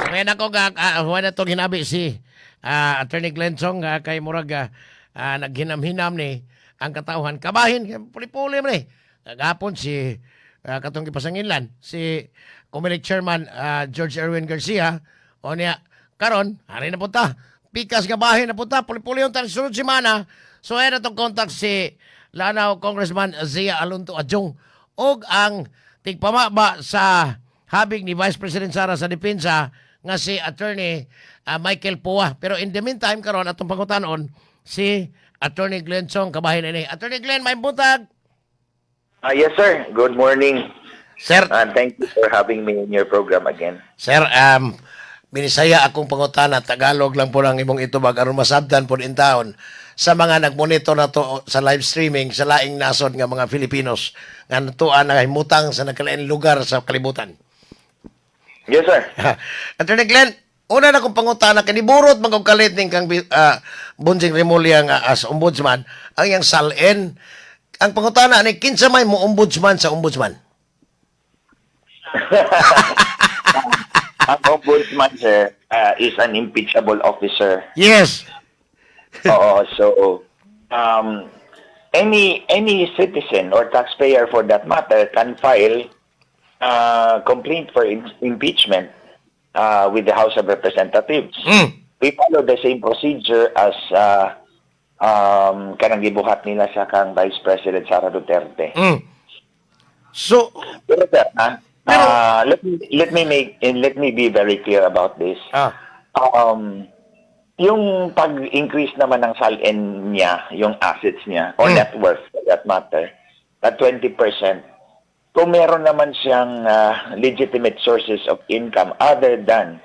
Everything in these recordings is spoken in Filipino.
Ngayon ako na to ginabi si Attorney Glensong kay Murag naghinam-hinam ni ang katauhan. Kabahin, puli-puli man Gapon si katong gipasanginlan si Comelec Chairman George Erwin Garcia o niya karon hari na punta. Pikas kabahin na punta, puli-puli yung sunod semana. So ay na tong contact si Lanao Congressman Zia Alonto Adjong og ang tigpamaba sa habig ni Vice President Sara sa depensa nga si Attorney Michael Pua. Pero in the meantime, karon atong pangutanon si Attorney Glenn Song, kabahin ini. Attorney Glenn, may butag. Yes, sir. Good morning. Sir, And thank you for having me in your program again. sir, binisaya akong pangutana, Tagalog lang po lang imong itubag aron masabdan po in taon sa mga nagmonitor na to sa live streaming sa laing nasod nga mga Filipinos nga natuan na himutang sa nagkalain lugar sa kalibutan. Yes, sir. Attorney Glenn, una na kong pangutana, kaniburot magkakalit ning kang Bunjing Remulla nga as ombudsman, ang yang salin, ang pangutana ni kinsa may mo ombudsman sa ombudsman? Ang ombudsman, sir, is an impeachable officer. Yes. Oo, so any citizen or taxpayer for that matter can file complaint for impeachment with the House of Representatives. We follow the same procedure as kanang gibuhat nila sa kang Vice President Sara Duterte. So, Pero sir, let me be very clear about this. Yung pag-increase naman ng salin niya, yung assets niya, or net worth for that matter, at 20%, kung meron naman siyang legitimate sources of income other than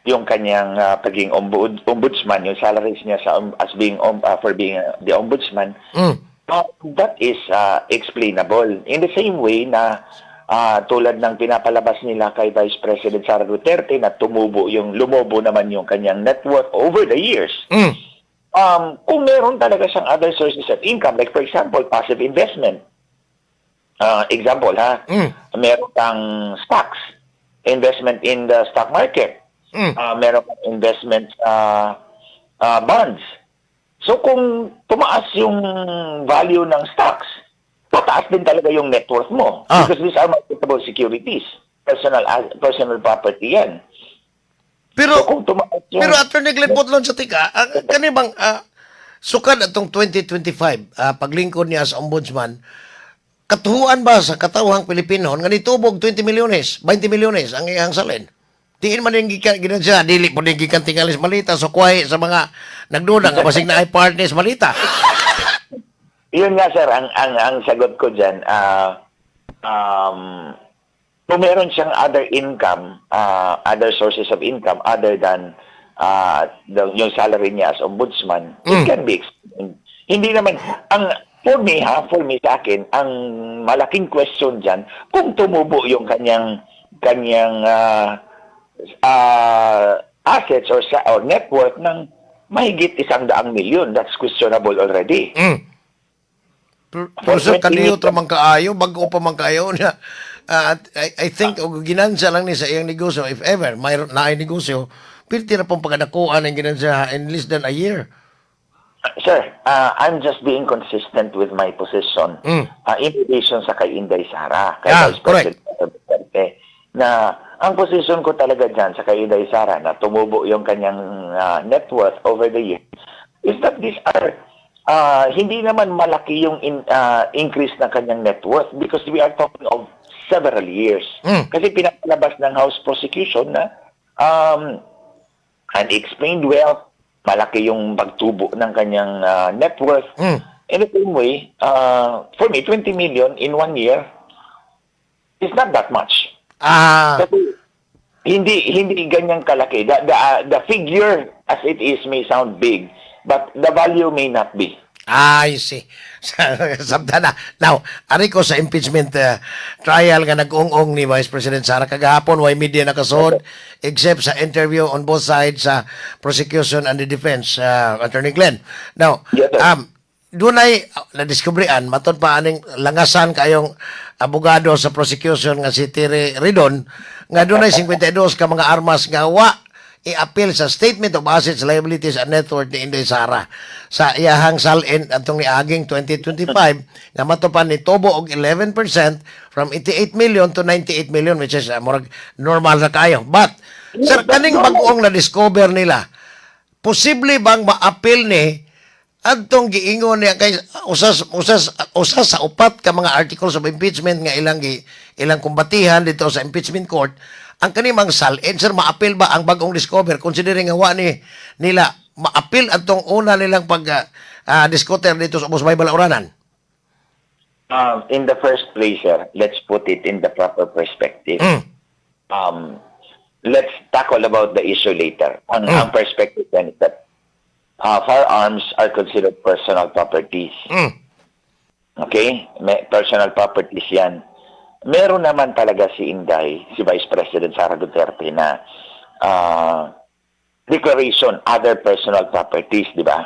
yung kanyang pagiging ombudsman, yung salaries niya as being for being the ombudsman, that is explainable. In the same way na tulad ng pinapalabas nila kay Vice President Sara Duterte na lumobo naman yung kanyang net worth over the years. Kung meron talaga siyang other sources of income, like for example, passive investment. Example, meron kang stocks, investment in the stock market. Meron kang investment bonds. So kung tumaas yung value ng stocks, pataas din talaga yung net worth mo. Because these are marketable securities. Personal property yan. Pero, so, kung tumaas yung... pero Attorney Glenn Potlon sa tika, kani bang sukad atong 2025, paglingkod niya sa ombudsman, katuhuan ba sa katawhang Pilipino nga nitubog 20 milyones, 20 milyones ang iyang salin? Diin man yung ginadya, dili po yung gikan tingalis malita, so kuhay sa mga nagduda nga basig na ay partners malita. Yun nga, sir, ang sagot ko dyan, kung meron siyang other income, other sources of income other than yung salary niya as ombudsman, it can be explained. Hindi naman, for me sa akin, ang malaking question dyan, kung tumubo yung kanyang assets or net worth ng mahigit 100 milyon, that's questionable already. Pero sir, kaniyo man kaayo, bago pa man kaayo na I think ginansya lang ni sa iyang negosyo, if ever mayroon na ay negosyo, pilti na pong pagkadakuan ang ginansya in less than a year. Sir, I'm just being consistent with my position in relation sa kay Inday Sara, kay Vice President Duterte, na ang position ko talaga dyan sa kay Inday Sara na tumubo yung kanyang net worth over the years is that these are hindi naman malaki yung increase ng kanyang net worth because we are talking of several years. Kasi pinapalabas ng House Prosecution na unexplained wealth, malaki yung pagtubo ng kanyang net worth. In the same way, for me, 20 million in 1 year is not that much. Kasi hindi ganyang kalaki. The figure as it is may sound big, but the value may not be. I see. Sabda na. Now, ari ko sa impeachment trial nga nag-ung-ung ni Vice President Sara kagahapon, way media nakasod, except sa interview on both sides sa prosecution and the defense, Attorney Glenn. Now, Yes, dunay na-discoveryan matud pa aning langasan kayong abogado sa prosecution nga si Terry Ridon nga dunay 52 ka mga armas nga wa i-appeal sa Statement of Assets, Liabilities and Net Worth ni Inday Sara sa iyahang salin atong niaging 2025 nga matupan ni Tobo og 11% from 88 million to 98 million, which is murag normal na kayo. But sir, kaning bag-ong na-discover nila, posible bang ma-appeal ni adtong giingon niya kay usas sa upat ka mga articles of impeachment nga ilang kumbatihan dito sa impeachment court ang kanimang salin, sir, ma-appeal ba ang bagong discover considering nga wa nila ma-appeal atong una nilang pag discover dito sa Musbay Balauranan? In the first place, sir, let's put it in the proper perspective. Let's tackle about the issue later. Ang perspective then is that firearms are considered personal properties. Okay? Personal properties yan. Meron naman talaga si Inday, si Vice President Sara Duterte na declaration, other personal properties, di ba?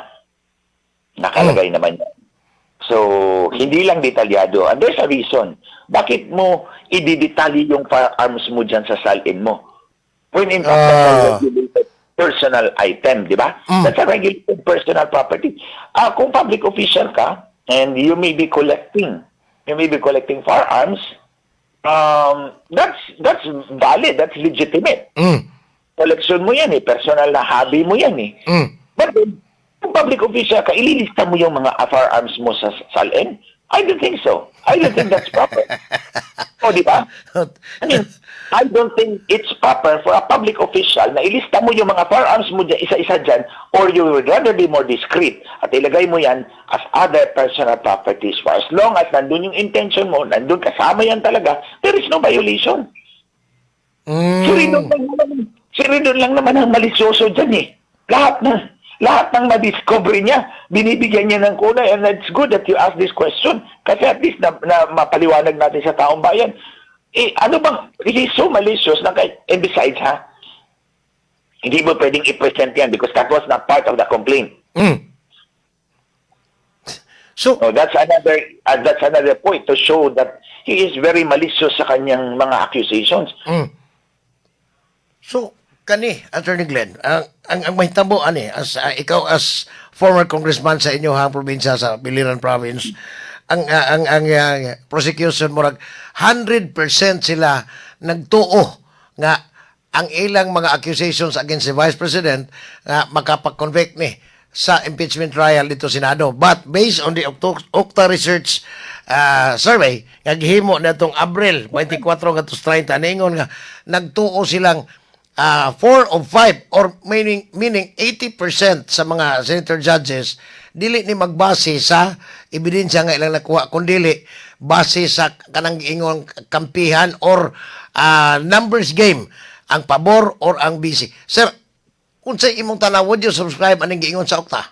Nakalagay naman yan. So, hindi lang detalyado. And there's a reason. Bakit mo i-detalye yung firearms mo dyan sa salin mo? When in fact, that's a regulated personal item, di ba? That's a regulated personal property. Kung public official ka, and you may be collecting firearms, that's valid, that's legitimate. Collection mo yan personal na hobby mo yan But then, kung public official ka, ililista mo yung mga firearms mo sa salin? I don't think so. I don't think that's proper. Di ba? I mean, I don't think it's proper for a public official na ilista mo yung mga firearms mo dyan, isa-isa dyan, or you would rather be more discreet at ilagay mo yan as other personal properties. For as long as nandun yung intention mo, nandun kasama yan talaga, there is no violation. Si Ridon lang naman ang malisyoso dyan Lahat ng ma-discover niya, binibigyan niya ng kulay. And it's good that you ask this question. Kasi at least na mapaliwanag natin sa taong bayan. Ano bang, it is so malicious na and besides, hindi mo pwedeng i-present yan because that was not part of the complaint. So that's another point to show that he is very malicious sa kanyang mga accusations. So, Attorney Glenn, ang mahitabo ikaw as former congressman sa inyong probinsya sa Biliran province, ang prosecution murag 100% sila nagtuo nga ang ilang mga accusations against the Vice President makapag-convict ni sa impeachment trial dito Senado. But based on the Okta Research survey nga gihimo natong Abril 24 ngadto 30 ningon nga nagtuo silang 4 of 5 or meaning 80% sa mga senator judges dili ni magbase sa ebidensya nga ilang nakuha kundi base sa kanang giingon kampihan or numbers game ang pabor or ang busy. Sir, unsay imong tanaw, would you subscribe aning giingon sa Okta?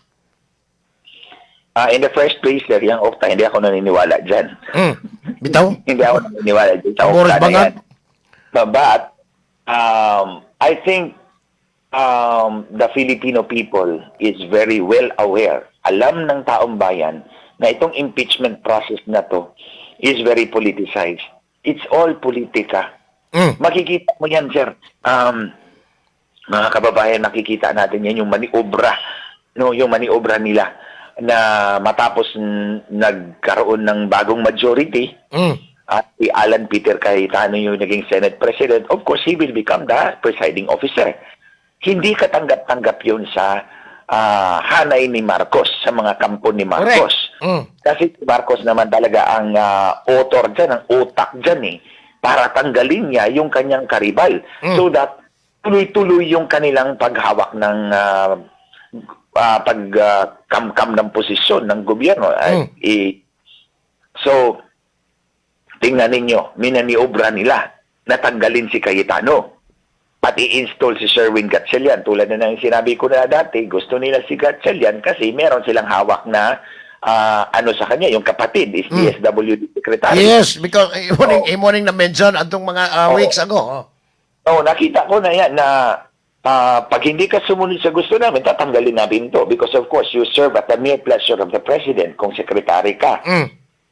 In the first place, sir, yung Okta, hindi ako naniniwala dyan. Bitaw? Hindi ako naniniwala dyan sa Boris Okta na Bangat? yan. But, I think the Filipino people is very well aware. Alam ng taong bayan na itong impeachment process na to is very politicized. It's all politika. Makikita mo yan, sir. Mga kababayan, nakikita natin yan, yung maniobra. Yung maniobra nila na matapos nagkaroon ng bagong majority, at si Alan Peter Cayetano yung naging Senate President, of course, he will become the presiding officer. Hindi katanggap-tanggap yun sa hanay ni Marcos, sa mga kampo ni Marcos. Kasi si Marcos naman talaga ang author dyan, ang utak dyan para tanggalin niya yung kanyang karibal. So that tuloy-tuloy yung kanilang paghawak ng pagkamkam ng posisyon ng gobyerno. So, tingnan ninyo, minaniobra nila na tanggalin si Cayetano at i-install si Sherwin Gatchalian. Tulad na ng sinabi ko na dati, gusto nila si Gatchalian kasi meron silang hawak na sa kanya, yung kapatid is DSWD Secretary. Yes, because morning na mention atong mga weeks ago. Nakita ko na yan na pag hindi ka sumunod sa gusto namin, tatanggalin namin to because of course, you serve at the mere pleasure of the President kung sekretary ka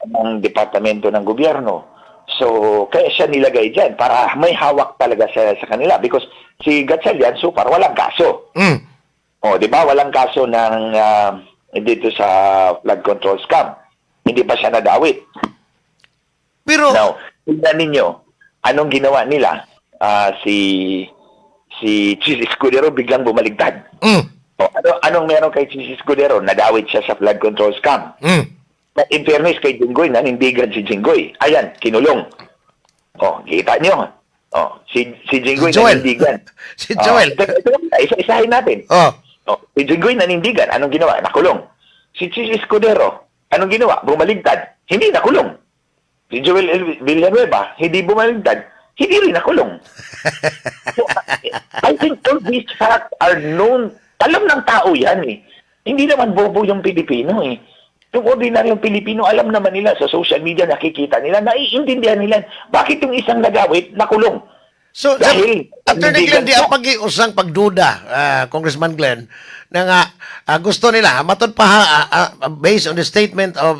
ng Departamento ng Gobyerno. So, kaya siya nilagay dyan para may hawak talaga sa kanila because si Gatchalian, so far, walang kaso. O, di ba? Walang kaso ng dito sa flood control scam. Hindi pa siya nadawit. Pero Now, tignan ninyo, anong ginawa nila? Si Chis Escudero biglang bumaligtad. O, anong meron kay Chis Escudero? Nadawit siya sa flood control scam. But in fairness kay Jinggoy, nanindigan si Jinggoy. Ayan, kinulong. O, kita nyo. O, si Jinggoy Joel. nanindigan. Si Joel. Isa-isahin natin. Si Jinggoy nanindigan. Anong ginawa? Nakulong. Si Chis Escudero, anong ginawa? Bumaligtad. Hindi nakulong. Si Joel Villanueva, hindi bumaligtad. Hindi rin nakulong. So, I think all these facts are known. Alam ng tao yan eh. Hindi naman bobo yung Pilipino eh. Yung ordinaryong Pilipino, alam naman nila sa social media, nakikita nila, naiintindihan nila. Bakit yung isang nagawit, nakulong? So, Dahil, Attorney Glenn, di ang pag-iusang pagduda, Congressman Glenn, na nga gusto nila, matod pa based on the statement of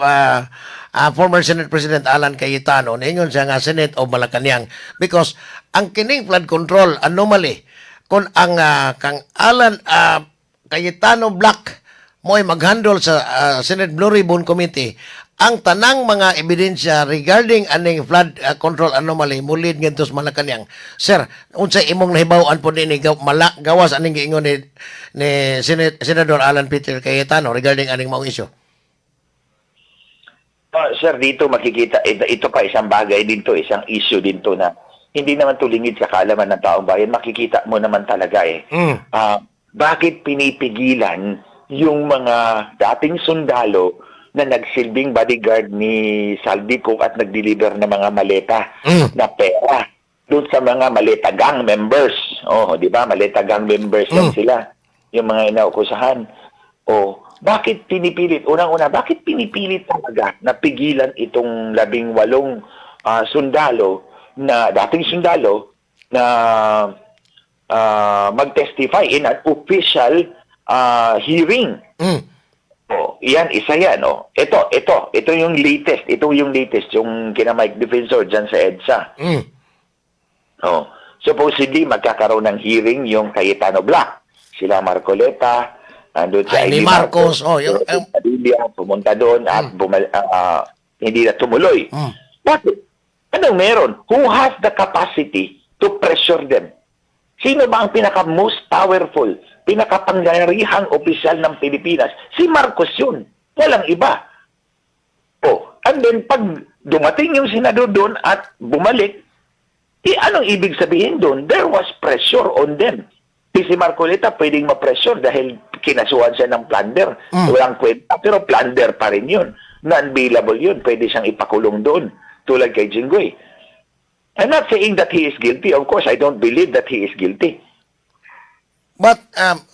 former Senate President Alan Cayetano, ningon siya nga Senate of Malacanang, because ang kining flood control anomaly, kung ang kang Alan Cayetano Black mo'y mag-handle sa Senate Blue Ribbon Committee, ang tanang mga ebidensya regarding aning flood control anomaly mulid ngadto sa Malacañang. Sir, unsay imong nahibaw-an po nini gawas aning giingon ni Senador Alan Peter Cayetano regarding aning maong isyu? Sir, dito makikita, ito pa isang bagay dito, isang issue dito na hindi naman tulingid sa kaalaman ng taong bayan. Makikita mo naman talaga eh. Bakit pinipigilan yung mga dating sundalo na nagsilbing bodyguard ni Saldico at nag-deliver ng mga maleta na pera doon sa mga maleta gang members. Oh, di ba? Maleta gang members yan sila. Yung mga inaukusahan. Oh, bakit pinipilit? Unang-una, bakit pinipilit talaga na pigilan itong 18 sundalo na dating sundalo na mag-testify in an official hearing? Oh, yan, isa yan. Oh. Ito yung latest. Ito yung latest, yung kina-Mike Defensor dyan sa EDSA. Oh. Supposedly, magkakaroon ng hearing yung Cayetano Black. Sila Marcoleta, andun sa Ni Marcos. pumunta doon at hindi na tumuloy. Bakit? Anong meron? Who has the capacity to pressure them? Sino ba ang pinaka-most powerful, pinakapangyarihang opisyal ng Pilipinas? Si Marcos yun. Walang iba. Oh, and then pag dumating yung senador doon at bumalik, anong ibig sabihin doon? There was pressure on them. Si Marcoleta pwedeng ma-pressure dahil kinasuhan siya ng plunder. Walang kwenta, pero plunder pa rin yun. Non-bailable yun. Pwede siyang ipakulong doon, tulad kay Jinggoy. I'm not saying that he is guilty. Of course, I don't believe that he is guilty. But,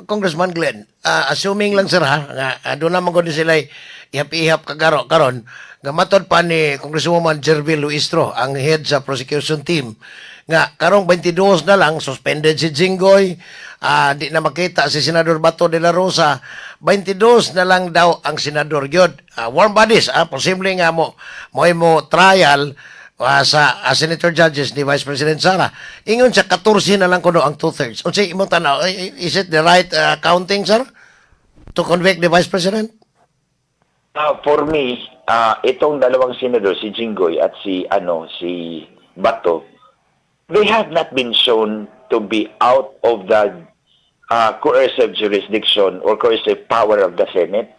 Congressman Glenn, assuming lang sir nga doon naman ko din sila ihap-ihap karon nga matod pa ni Congresswoman Jervil Luistro, ang head sa prosecution team, nga karong 22 na lang, suspended si Jinggoy, di na makita si Senador Bato de la Rosa, 22 na lang daw ang Senador Gyod. Warm bodies, posible nga mo trial, sa Senator Judges ni Vice President Sara. Ingon siya, 14 na lang kuno ang 2/3. Unsay imong tanaw, is it the right counting, sir? To convict the Vice President? For me, itong dalawang senador, si Jinggoy at si Bato, they have not been shown to be out of the coercive jurisdiction or coercive power of the Senate.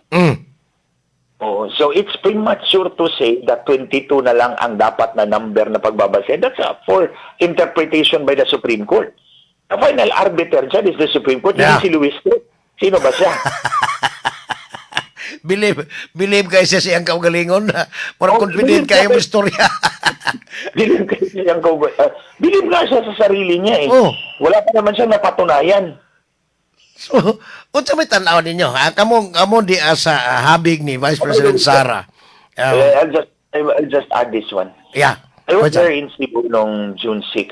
Oh, so it's premature to say that 22 na lang ang dapat na number na pagbabase. That's for interpretation by the Supreme Court. The final arbiter dyan is the Supreme Court. Yeah. Hindi si Luis Cruz. Sino ba siya? believe kayo siya siyang kaugalingon na para confident kayo mo istorya. Believe nga siya sa sarili niya eh. Oh. Wala pa naman siya napatunayan. So, unsa may tanaw ninyo? Kamo di sa habig ni Vice President Sara. I'll just add this one. Yeah. I was there in Cebu noong June 6.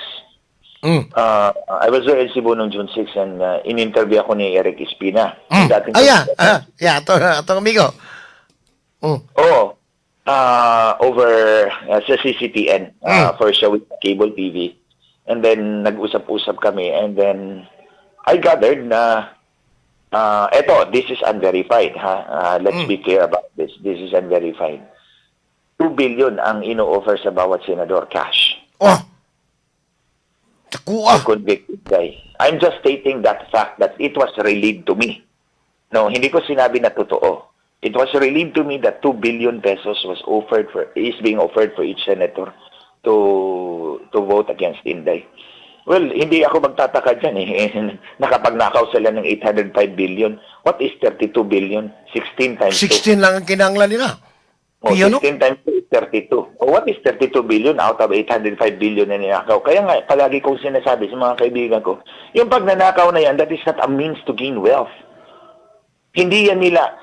I was there in Cebu noong June 6 and in-interview ako ni Eric Espina. Dating Atong amigo. Oo. Over sa CCTN for a show with cable TV. And then nag-usap-usap kami and then I gathered na this is unverified ha. Let's be clear about this. This is unverified. 2 billion ang ino-offer sa bawat senador cash. Oh. Takuha. Convicted guy. I'm just stating that fact that it was relayed to me. No, hindi ko sinabi na totoo. It was relayed to me that 2 billion pesos is being offered for each senator to vote against Inday. Well, hindi ako magtataka dyan eh. Nakapagnakaw sila ng 805 billion. What is 32 billion? 16 times 16 lang ang kinanglan nila. 16 times 2 is 32. What is 32 billion out of 805 billion na ninakaw? Kaya nga, palagi kong sinasabi sa mga kaibigan ko, yung pagnanakaw na yan, that is not a means to gain wealth. Hindi yan nila,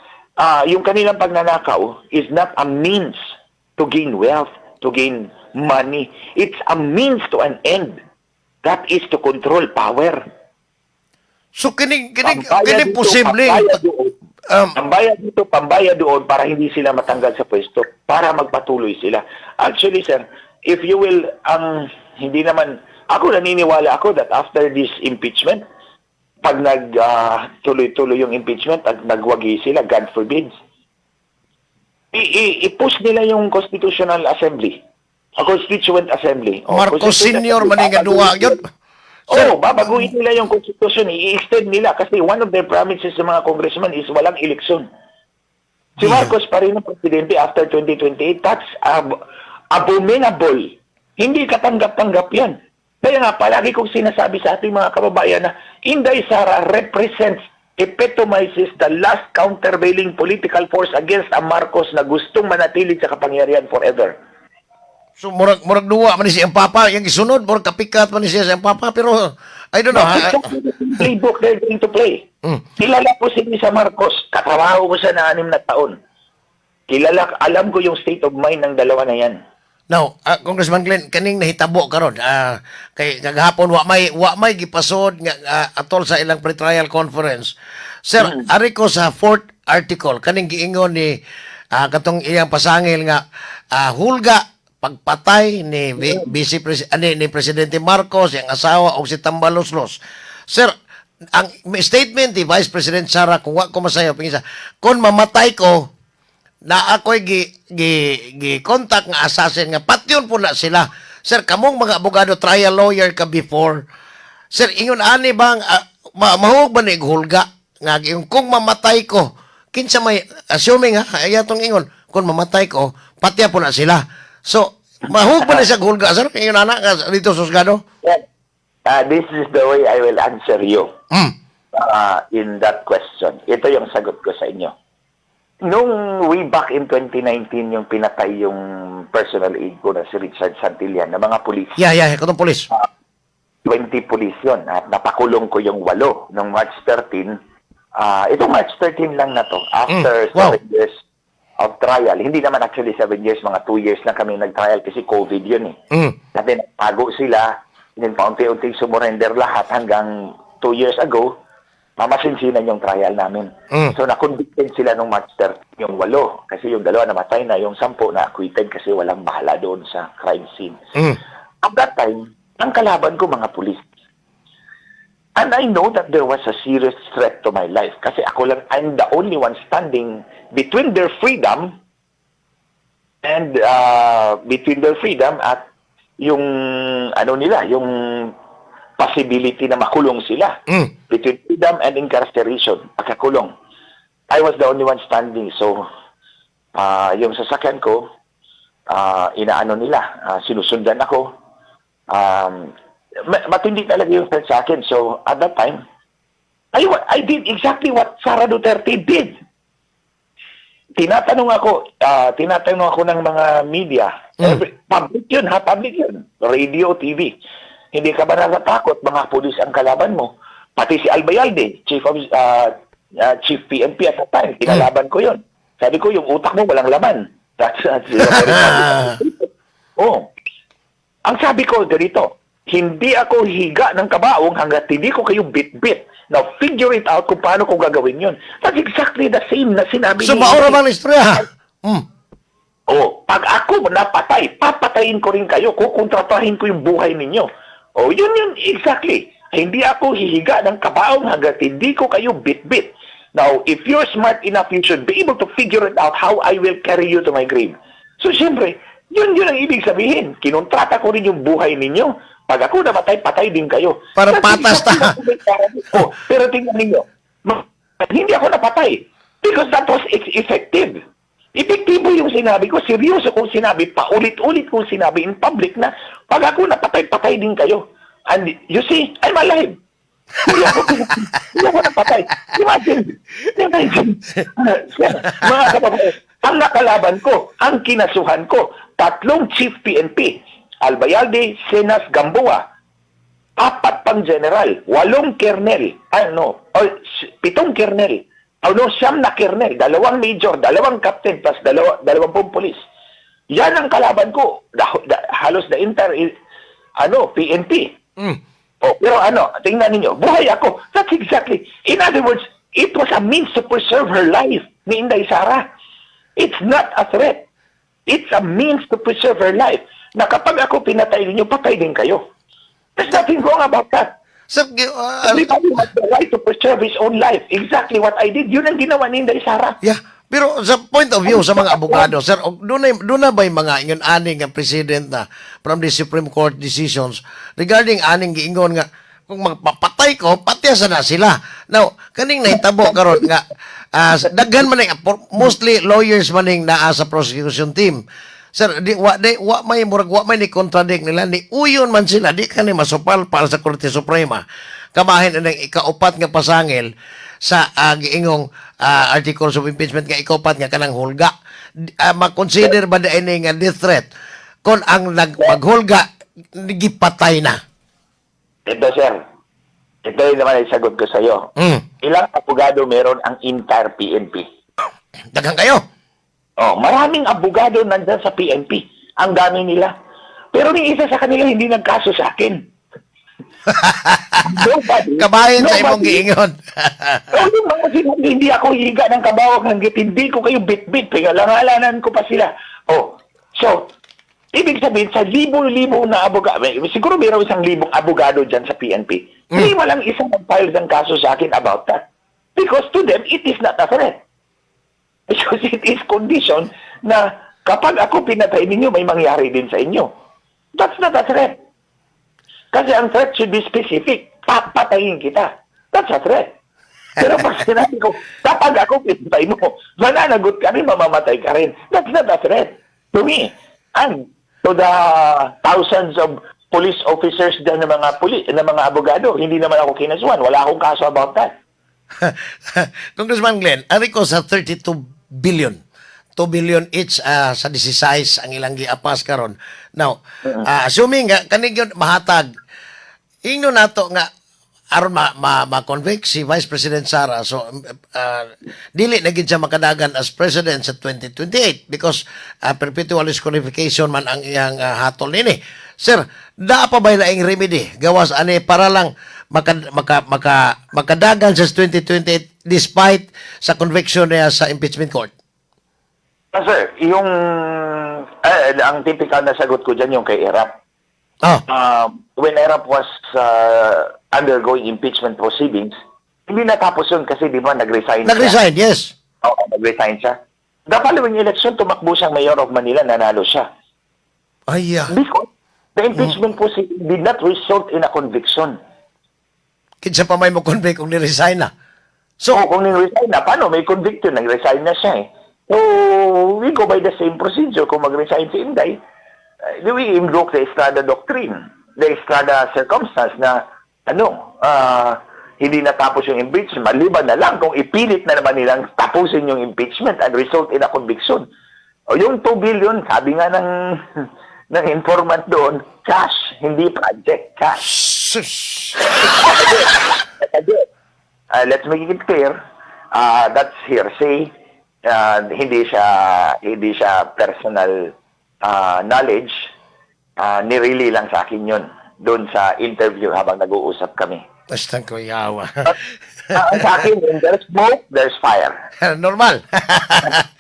yung kanilang pagnanakaw is not a means to gain wealth, to gain money. It's a means to an end. That is to control power. So, kining posible. Pambaya doon para hindi sila matanggal sa pwesto, para magpatuloy sila. Actually, sir, if you will, hindi naman, ako naniniwala ako that after this impeachment, pag tuloy-tuloy yung impeachment at nagwagi sila, God forbid, i-push nila yung Constitutional Assembly. A Constituent Assembly. Marcos Senior maningaduwa yun. Babaguhin nila yung Constitution. I-extend nila kasi one of their promises sa mga congressman is walang eleksyon. Si Marcos pa rin ang presidente after 2028. That's abominable. Hindi katanggap-tanggap yan. Kaya nga, palagi kong sinasabi sa ating mga kababayan na Inday Sara epitomizes the last countervailing political force against a Marcos na gustong manatili sa kapangyarihan forever. So, murag duwa man ni siyang papa. Yung isunod, murag kapikat man ni siyang papa. Pero, I don't know. Playbook they're going to play. Kilala ko si Lisa Marcos. Katrabaho ko siya na 6 na taon. Alam ko yung state of mind ng dalawa na yan. Now, Congressman Glenn, kaning nahitabo karon kay kagahapon wa may gipasod nga atol sa ilang pre-trial conference. Sir, ari ko sa 4th article kaning giingon ni katong iyang pasangil nga hulga pagpatay ni ni Presidente Marcos, yung asawa o si Tambaloslos. Sir, ang statement ni Vice President Sara, kung wa ko masayo, pingisa, kung mamatay ko, na ako'y contact nga assassin nga, patyon po na sila. Sir, kamong mga abogado, trial lawyer ka before. Sir, ingon ani bang, mahug ba ni hulga? Nga, yung kung mamatay ko, kinsa may, assuming ayatong ingon, kung mamatay ko, patya po na sila. So, mahug ba na siya hulga, sir? Ingon anak dito sa Susgado? This is the way I will answer you in that question. Ito yung sagot ko sa inyo. Nung way back in 2019, yung pinatay yung personal aide ko na si Richard Santillan na mga pulis. Yeah, katong pulis. 20 pulis yun. At napakulong ko yung 8 nung March 13. Ito March 13 lang na to. After 7 years of trial. Hindi naman actually 7 years, mga 2 years lang kami nag-trial kasi COVID yun eh. Kasi nagpago sila, then paunti-unting sumurrender lahat hanggang 2 years ago, mamasinsinan yung trial namin. So na-convicted sila nung March 13, yung 8. Kasi yung 2 namatay na, yung 10 na acquitted kasi walang bahala doon sa crime scene. At that time, ang kalaban ko mga pulis. And I know that there was a serious threat to my life kasi ako lang, I'm the only one standing between their freedom and at yung nila, yung possibility na makulong sila. Between freedom and incarceration, pagkakulong. I was the only one standing. So, yung sasakyan ko, inaano nila, sinusundan ako. Matindi talaga yung threat sa akin. So, at that time, I did exactly what Sara Duterte did. Tinatanong ako ng mga media. Public yun, public yun. Radio, TV. Hindi ka ba natatakot, mga pulis ang kalaban mo? Pati si Albayalde, Chief PNP at that time, kinalaban ko yun. Sabi ko, yung utak mo walang laman. That's Ang sabi ko, ganito, Hindi ako higa ng kabaong hanggat hindi ko kayo bit-bit. Now, figure it out kung paano ko gagawin yun. That's exactly the same na sinabi So, ni maura Inday. bang istorya? Pag ako napatay, papatayin ko rin kayo, kukontratahin ko yung buhay ninyo. Yun, exactly. Hindi ako hihiga ng kabaong hanggat hindi ko kayo bit-bit. Now, if you're smart enough, you should be able to figure it out how I will carry you to my grave. So, siyempre, yun ang ibig sabihin. Kinontrata ko rin yung buhay ninyo. Pag ako namatay, patay din kayo. Para Kasi patas ta. pero tingnan ninyo, hindi ako napatay. Because that was effective. Epektibo yung sinabi ko. Seryoso kong sinabi. Paulit-ulit kong sinabi in public na pag ako napatay, patay din kayo. And you see, I'm alive. Hindi ako napatay. Imagine. Mga kababayan, ang nakalaban ko, ang kinasuhan ko, 3 chief PNP, Albayalde, Senas, Gamboa, 4 pang general, 8 kernel, 7 kernel, 9 na kernel, 2 major, 2 captain, plus 20 pulis. Yan ang kalaban ko. Halos the entire, PNP. Pero tingnan ninyo, buhay ako. That's exactly. In other words, it was a means to preserve her life ni Inday Sara. It's not a threat. It's a means to preserve her life. Na kapag ako pinatay ninyo, patay din kayo. There's nothing wrong about that. Sir, Everybody has the right to preserve his own life. Exactly what I did. Yun ang ginawa ni Inday Sara. yeah. Pero sa point of view sa mga abogado, sir, doon na ba yung mga ingon aning nga president na from the Supreme Court decisions regarding aning giingon nga kung magpapatay ko, patyasan na sila. Now, kaning nahitabo karon nga daghan man mostly lawyers maning naa sa prosecution team. Sir, wa may ni contradict nila ni uyon man sila di kani masupal para sa Korte Suprema. Kamahin ang ikaupat nga pasangil sa giingong articles of impeachment nga ikaupat nga kanang hulga. Ma-consider ba ini nga death threat kung ang maghulga gipatay na? Ito, sir. Ito yung naman ay sagot ko sa iyo. Ilang abogado meron ang entire PNP? Daghang kayo. Maraming abogado nandyan sa PNP. Ang dami nila. Pero ni isa sa kanila hindi nagkaso sa akin. Kabayan sa imong giingon. Yung mga sinabi, hindi ako higa ng kabawag hanggang hindi ko kayo bit-bit. Pingalangalanan ko pa sila. So, ibig sabihin, sa libo-libo na abogado, siguro mayroon 1,000 abogado dyan sa PNP. Hindi walang isang nag-file ng kaso sa akin about that. Because to them, it is not a threat. Because it is condition na kapag ako pinatay ninyo, may mangyari din sa inyo. That's not a threat. Kasi ang threat should be specific. Papatayin kita. That's a threat. Pero pag sinabi ko, kapag ako pinatay mo, mananagot ka rin, mamamatay ka rin. That's not a threat. To me, and to the thousands of police officers dyan ng mga abogado, hindi naman ako kinasuhan. Wala akong kaso about that. Congressman Glenn, ari ko sa 32 billion. 2 billion each sa 16 ang ilang giapas karon. Now, assuming nga kaning yun mahatag, ingno nato nga aron ma-convict si Vice President Sara. So, dili na gid siya makadagan as president sa 2028 because perpetual disqualification man ang iyang hatol nini. Sir, da pa ba laing remedy gawas ani para lang makadagan sa 2028 despite sa conviction niya sa impeachment court? Sir, yung ang typical na sagot ko dyan yung kay Erap. When Erap was undergoing impeachment proceedings, hindi natapos yun kasi di ba nag-resign siya. Nag-resign, yes. Nag-resign siya. The following election, tumakbo siyang mayor of Manila, nanalo siya. Because the impeachment proceeding did not result in a conviction. Kinsa pa may mo convict kung ni-resign na. So, kung ni-resign na, paano? May conviction, nag-resign na siya eh. So, we go by the same procedure. Kung mag-resign si Inday, we invoke the Estrada Doctrine, the Estrada Circumstance na, hindi natapos yung impeachment. Maliban na lang kung ipilit na naman nilang tapusin yung impeachment and result in a conviction. O yung 2 billion, sabi nga ng informant doon, cash, hindi project, cash. Let's make it clear, that's hearsay. Hindi siya personal knowledge. Nirili lang sa akin yun. doon sa interview habang nag-uusap kami. Basta ko yawa. Sa akin, when there's smoke, there's fire. Normal.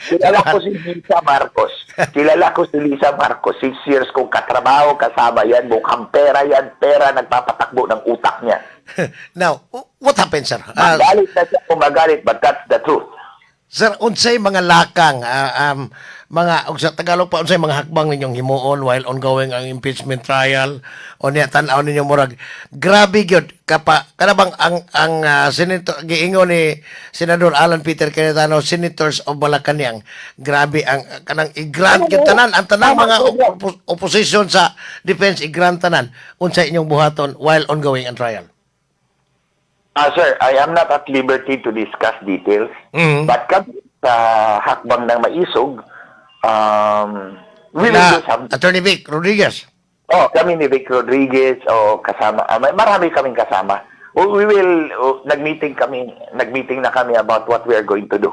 Kilala ko si Lisa Marcos. Kilala ko si Lisa Marcos. 6 years kong katrabaho, kasama yan, mukhang pera yan, pera, nagpapatakbo ng utak niya. Now, what happened, sir? Magalit na siya kung magalit, but that's the truth. Sir, unsay mga lakang, mga, sa Tagalog pa, unsay mga hakbang ninyong himuon while ongoing ang impeachment trial, o niya, tanaw ninyong murag, grabe gyud kanabang ang senator, giingon ni Senador Alan Peter Cayetano, Senators of Malacanang, grabe ang, kanang i-grant gyud tanan, ang tanang mga opposition sa defense, i-grant tanan, unsay inyong buhaton while ongoing ang trial. Sir, I am not at liberty to discuss details, but kami sa hakbang ng maisog, we will do something. Attorney Vic Rodriguez. Kami ni Vic Rodriguez, kasama, marami kaming kasama. We will, nag-meeting na kami about what we are going to do.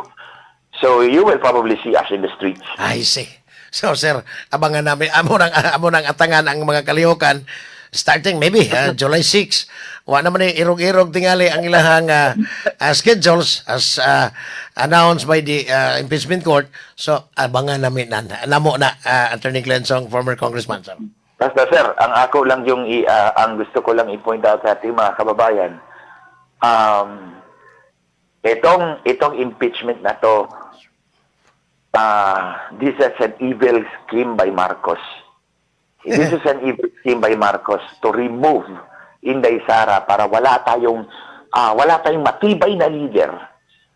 So, you will probably see us in the streets. I see. So, sir, abangan namin, amo nang atangan ang mga kalihukan, starting maybe July 6. Wa naman irog-irog tingali ang ilahang schedules as announced by the impeachment court. So, abangan namin namo na Attorney Glensong, former congressman, sir. Basta sir, ang ako lang yung ang gusto ko lang i-point out sa ating mga kababayan, itong impeachment na to, this is an evil scheme by Marcos. This is an evil scheme by Marcos to remove Inday Sara para wala tayong matibay na leader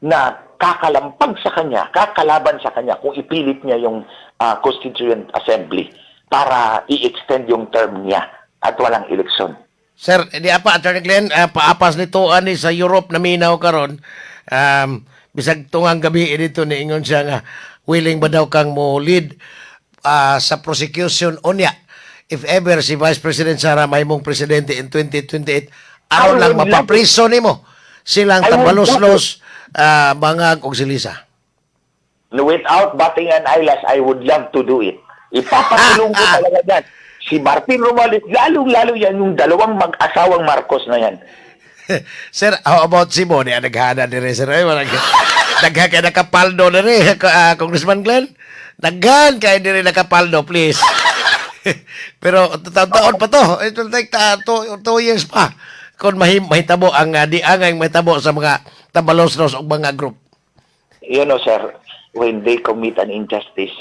na kakalampag sa kanya, kakalaban sa kanya kung ipilit niya yung Constituent Assembly para i-extend yung term niya at walang eleksyon. Sir, di apa, Attorney Glenn, paapas nito ani sa Europe na minaw karon. Bisag tungang gabi dito ni ingon siya nga willing ba daw kang mo lead sa prosecution unya if ever si Vice President Sara mahimong presidente in 2028 aron lang mapapriso nimo silang tabaloslos bangag og silisa. Without batting an eyelash, I would love to do it. Ipapatulong ko talaga dyan. Si Martin Romualdez, lalong-lalo yan yung dalawang mag-asawang Marcos na yan. Sir, how about si Mo? Naghana din rin, sir. Naghan kayo nakapaldo na rin, Congressman Glenn. Naghan kayo din rin nakapaldo, please. Pero taon pa to. It will take 2 years pa. Kung mahitabo ang diangay mahitabo sa mga tabalos-los o mga group. You know, sir, when they commit an injustice,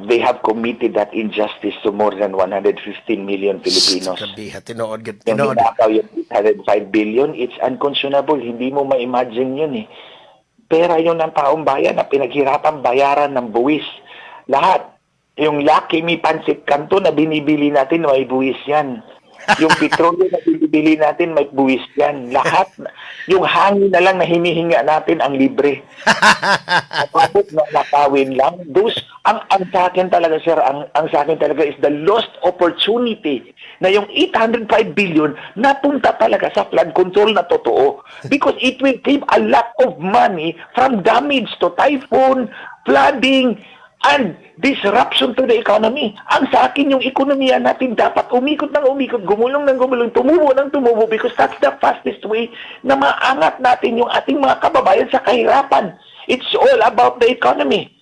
they have committed that injustice to more than 115 million Filipinos. Kabiha, tinood. Yung hinakaw yung 805 billion, it's unconscionable. Hindi mo ma-imagine yun eh. Pera yun ng taong bayan na pinaghirapan bayaran ng buwis. Lahat. Yung Lucky Me Pancit Canton na binibili natin, may buwis yan. Yung petrolyo na binibili natin, may buwis yan. Lahat. Yung hangin na lang na hinihinga natin ang libre. Kapag na nakawin lang. Ang sa akin talaga, sir, ang sa akin talaga is the lost opportunity na yung 805 billion napunta talaga sa flood control na totoo. Because it will save a lot of money from damage to typhoon, flooding, and disruption to the economy. Ang sa akin, yung ekonomiya natin dapat umikot ng umikot, gumulong ng gumulong, tumubo ng tumubo because that's the fastest way na maangat natin yung ating mga kababayan sa kahirapan. It's all about the economy.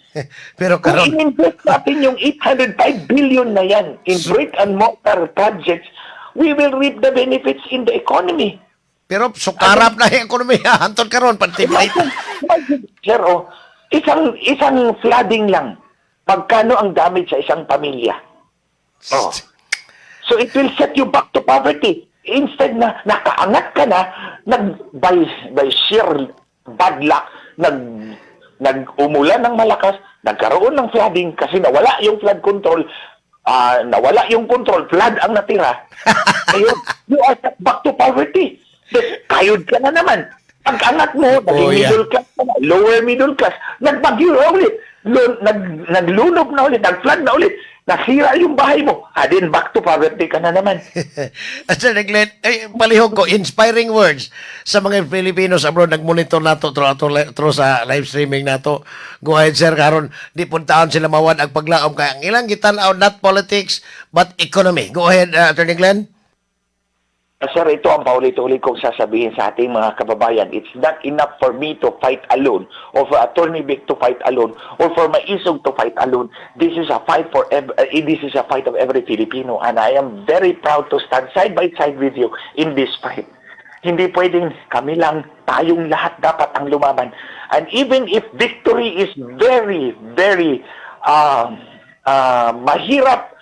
Pero Kung karon in-invest natin yung 805 billion na yan in brick and mortar projects, we will reap the benefits in the economy. pero sukarap na yung ekonomiya hantod karon pati Sir, isang flooding lang. Pagkano ang damage sa isang pamilya? So it will set you back to poverty. Instead na nakaangat ka na, by sheer bad luck, nag-umulan ng malakas, nagkaroon ng flooding kasi nawala yung flood control, nawala yung control, flood ang natira. Ayun, you are set back to poverty. Kayod ka na naman. Pag-angat mo, naging middle class ka na, lower middle class, nagbagyo na ulit, naglunob na ulit, nag-flood na ulit. nasira yung bahay mo. Then back to poverty ka na naman. Attorney Glenn, palihog ko, inspiring words sa mga Filipinos abroad, nag-monitor nato through sa live streaming nato. Go ahead, sir, karon di puntaon sila mawad ang paglaom kay ang ilang gitan-aw not politics but economy. Go ahead, Attorney Glenn. Sir, ito ang paulit-ulit kong sasabihin sa ating mga kababayan. It's not enough for me to fight alone or for Attorney Vic to fight alone or for Maisog to fight alone. This is a fight of every Filipino, and I am very proud to stand side by side with you in this fight. Hindi pwedeng kami lang, tayong lahat dapat ang lumaban. And even if victory is very, very mahirap,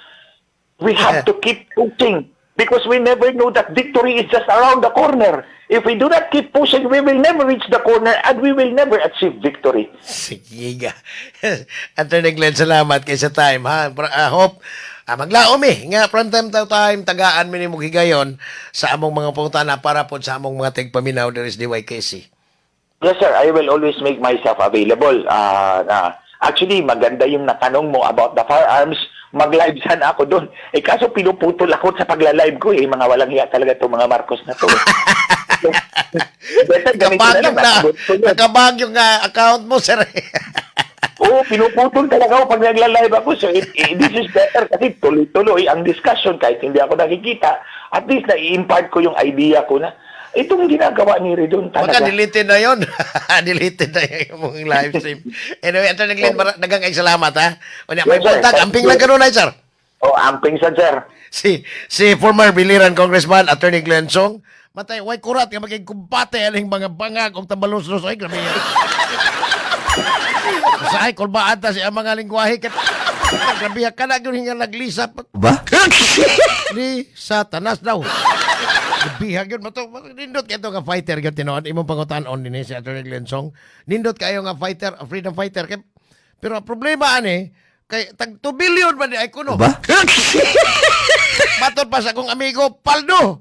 we have to keep pushing. Because we never know that victory is just around the corner. If we do not keep pushing, we will never reach the corner and we will never achieve victory. Sige nga. Attorney Glenn, salamat kay sa time. Ha? Hope maglaom nga from time to time tagaan mi nimo higayon sa among mga putana para po sa among mga tigpaminaw there is DYKC. Yes, sir. I will always make myself available. Actually, maganda yung natanong mo about the firearms. Mag-live sana ako doon. Kaso pinuputol ako sa pagla-live ko. Mga walang hiya talaga itong mga Marcos na to. Nakabag yung account mo, sir. Oo, pinuputol talaga ako pag nagla-live ako. So, this is better kasi tuloy-tuloy ang discussion kahit hindi ako nakikita. At least na-i-impart ko yung idea ko na itong ginagawa ni Redon talaga. Baka deleted na yun. Deleted na yung live stream. Anyway, Attorney Glenn, dagang ay salamat, ha? O niya, may puntak. Amping lang ka nun, sir. Amping sa sir. Si former Biliran Congressman, Attorney Glenn Song, matay, way kurat, ka maging kumpate, aling mga bangag, o tabalos-los, ay, grabe yan. Sa ay, kulbaan ta siya mga lingwahe, grabe ka na, yun nga naglisap. Ba? Ni Satanas daw. Bihag yun. Nindot kayo nga fighter yun, tinoon. Imong pangutan-on din si Attorney Glenn Song. Nindot kayo nga fighter, freedom fighter. Pero ang problema, kay tag 2 billion man ay kuno. Ba? Matod pa sa akong amigo, Paldo.